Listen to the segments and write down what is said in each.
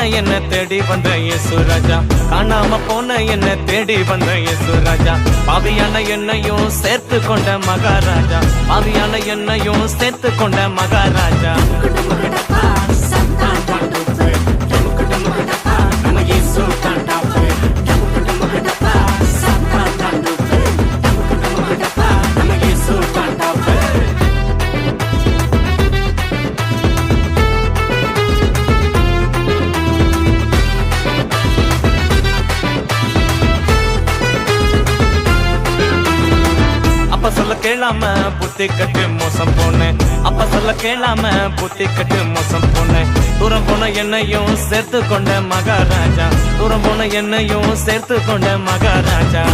போன என்ன தேடி வந்த இயேசு ராஜா, காணாம போன என்ன தேடி வந்த இயேசு ராஜா, பாவியான என்னையும் சேர்த்து கொண்ட மகாராஜா, பாவியான என்னையும் சேர்த்து கொண்ட மகாராஜா. அப்ப சொல்ல கேளாம புத்தி கட்டு மோசம் போனேன், அப்ப சொல்ல கேளாம புத்தி கட்டு மோசம் போனேன். தூரம் போன என்னையும் சேர்த்து கொண்ட மகாராஜா, தூரம் போன என்னையும் சேர்த்து கொண்ட மகாராஜா.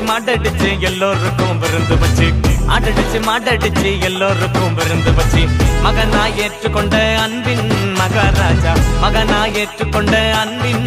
மாட்டடிச்சு எல்லோருக்கும் விருந்து வச்சு, ஆட்டடிச்சு மாட்டடிச்சு எல்லோருக்கும் விருந்து வச்சு, மகனா ஏற்றுக்கொண்ட அன்பின் மகாராஜா, மகனா ஏற்றுக்கொண்ட அன்பின்